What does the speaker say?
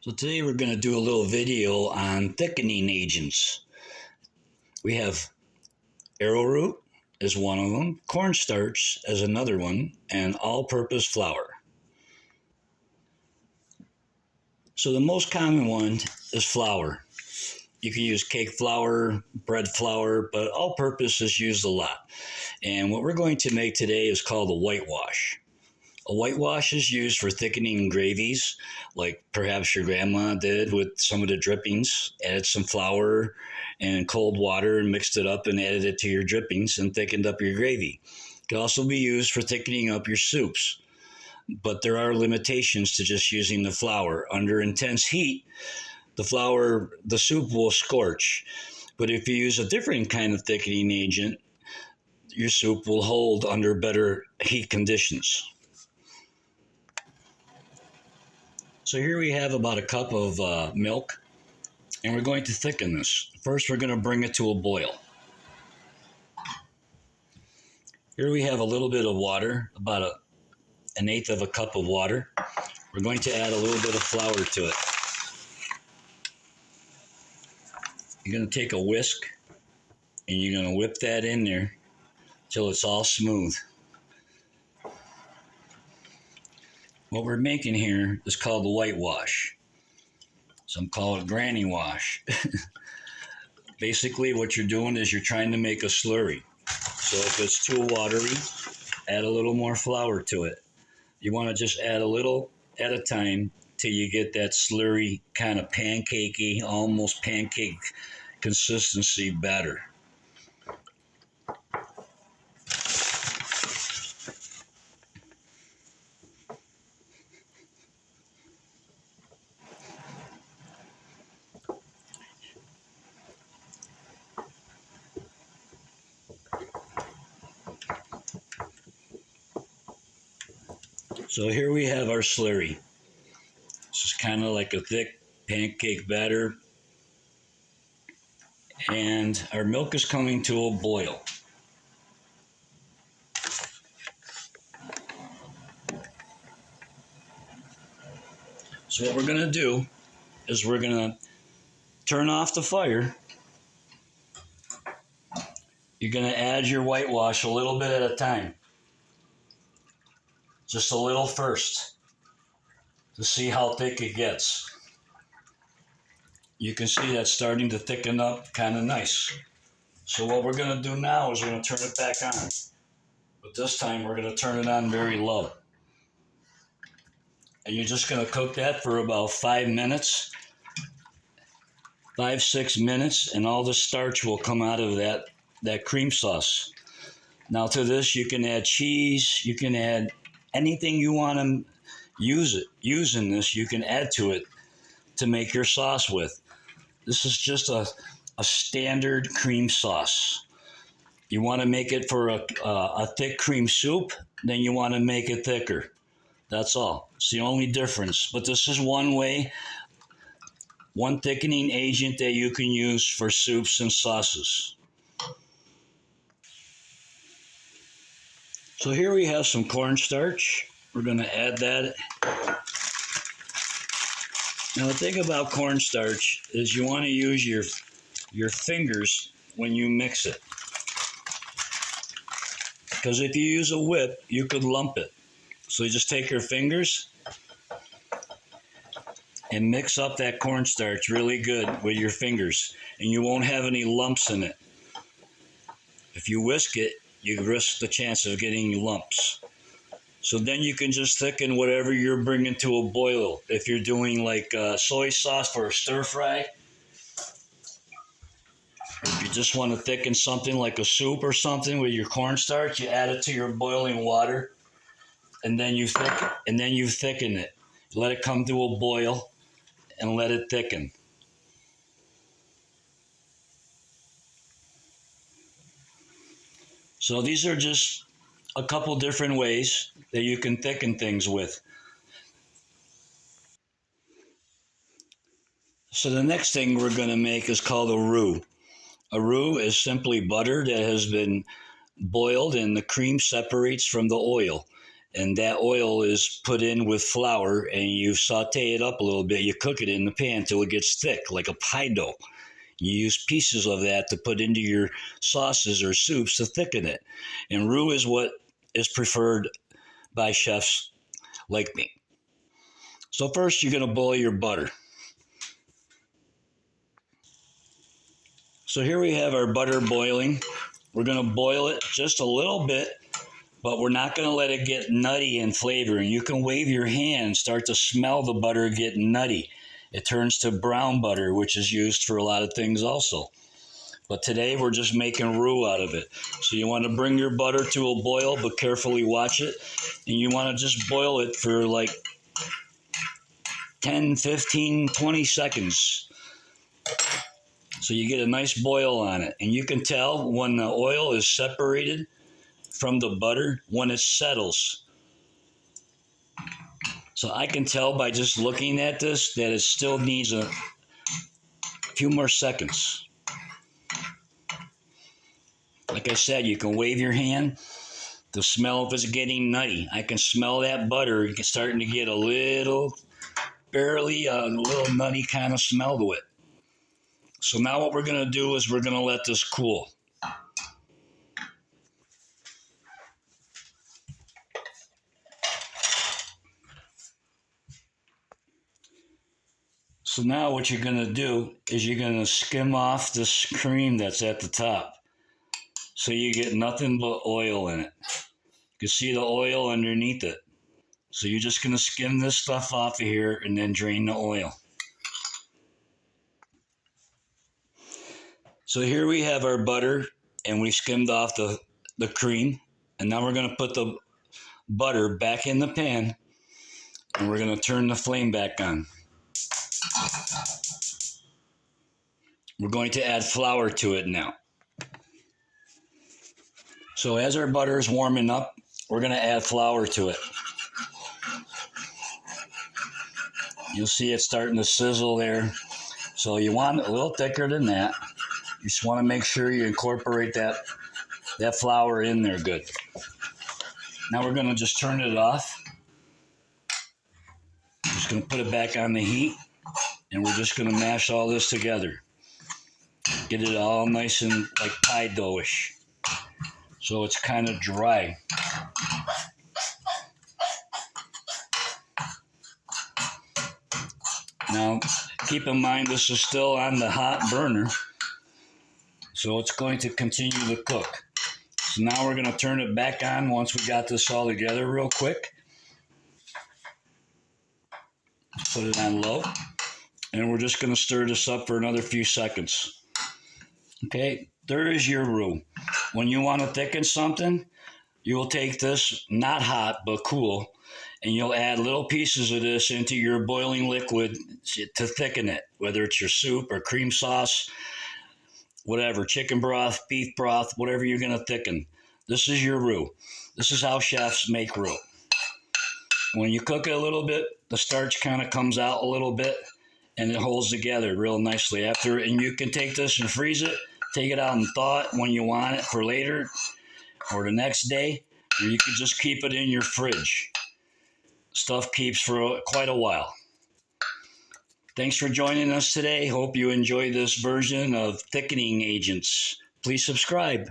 So today we're going to do a little video on thickening agents. We have arrowroot is one of them, cornstarch is another one, and all-purpose flour. So the most common one is flour. You can use cake flour, bread flour, but all-purpose is used a lot. And what we're going to make today is called a whitewash. A whitewash is used for thickening gravies, like perhaps your grandma did with some of the drippings. Added some flour and cold water and mixed it up and added it to your drippings and thickened up your gravy. It can also be used for thickening up your soups. But there are limitations to just using the flour. Under intense heat, the soup will scorch. But if you use a different kind of thickening agent, your soup will hold under better heat conditions. So here we have about a cup of milk, and we're going to thicken this. First, we're going to bring it to a boil. Here we have a little bit of water, about an eighth of a cup of water. We're going to add a little bit of flour to it. You're going to take a whisk, and you're going to whip that in there till it's all smooth. What we're making here is called the whitewash. Some call it granny wash. Basically, what you're doing is you're trying to make a slurry. So if it's too watery, add a little more flour to it. You want to just add a little at a time till you get that slurry kind of pancakey, almost pancake consistency batter. So here we have our slurry. This is kind of like a thick pancake batter. And our milk is coming to a boil. So what we're going to do is we're going to turn off the fire. You're going to add your whitewash a little bit at a time. Just a little first to see how thick it gets. You can see that's starting to thicken up kind of nice. So what we're going to do now is we're going to turn it back on. But this time we're going to turn it on very low. And you're just going to cook that for about 5 minutes, 6 minutes, and all the starch will come out of that cream sauce. Now to this you can add cheese, you can add anything you want to use in this, you can add to it to make your sauce with. This is just a standard cream sauce. You want to make it for a thick cream soup, then you want to make it thicker. That's all. It's the only difference. But this is one way, one thickening agent that you can use for soups and sauces. So here we have some cornstarch. We're going to add that. Now the thing about cornstarch is you want to use your fingers when you mix it. Because if you use a whip, you could lump it. So you just take your fingers and mix up that cornstarch really good with your fingers, and you won't have any lumps in it. If you whisk it, you risk the chance of getting lumps. So then you can just thicken whatever you're bringing to a boil. If you're doing like soy sauce for a stir fry, if you just want to thicken something like a soup or something with your cornstarch, you add it to your boiling water, and then you thicken it. Let it come to a boil and let it thicken. So these are just a couple different ways that you can thicken things with. So the next thing we're going to make is called a roux. A roux is simply butter that has been boiled and the cream separates from the oil. and that oil is put in with flour, and you saute it up a little bit. You cook it in the pan till it gets thick, like a pie dough. You use pieces of that to put into your sauces or soups to thicken it. And roux is what is preferred by chefs like me. So first you're going to boil your butter. So here we have our butter boiling. We're going to boil it just a little bit, but we're not going to let it get nutty in flavor. And you can wave your hand, start to smell the butter get nutty. It turns to brown butter, which is used for a lot of things also. But today we're just making roux out of it. So you want to bring your butter to a boil, but carefully watch it. And you want to just boil it for like 10, 15, 20 seconds. So you get a nice boil on it. And you can tell when the oil is separated from the butter when it settles. So I can tell by just looking at this that it still needs a few more seconds. Like I said, you can wave your hand to smell if it's getting nutty. I can smell that butter. It's starting to get a little, barely a little nutty kind of smell to it. So now what we're going to do is we're going to let this cool. So now what you're going to do is you're going to skim off this cream that's at the top. So you get nothing but oil in it. You can see the oil underneath it. So you're just going to skim this stuff off of here and then drain the oil. So here we have our butter, and we skimmed off the cream. And now we're going to put the butter back in the pan, and we're going to turn the flame back on. We're going to add flour to it now. So as our butter is warming up, we're going to add flour to it. You'll see it starting to sizzle there. So you want it a little thicker than that. You just want to make sure you incorporate that flour in there good. Now we're going to just turn it off. Just going to put it back on the heat, and we're just going to mash all this together. Get it all nice and like pie dough-ish. So it's kind of dry. Now, keep in mind this is still on the hot burner, so it's going to continue to cook. So now we're going to turn it back on once we got this all together real quick. Put it on low, and we're just going to stir this up for another few seconds. Okay, there is your roux. When you want to thicken something, you will take this, not hot, but cool, and you'll add little pieces of this into your boiling liquid to thicken it, whether it's your soup or cream sauce, whatever, chicken broth, beef broth, whatever you're going to thicken. This is your roux. This is how chefs make roux. When you cook it a little bit, the starch kind of comes out a little bit, and it holds together real nicely after. And you can take this and freeze it, take it out and thaw it when you want it for later or the next day, or you can just keep it in your fridge. Stuff keeps for quite a while. Thanks for joining us today. Hope you enjoy this version of thickening agents. Please subscribe.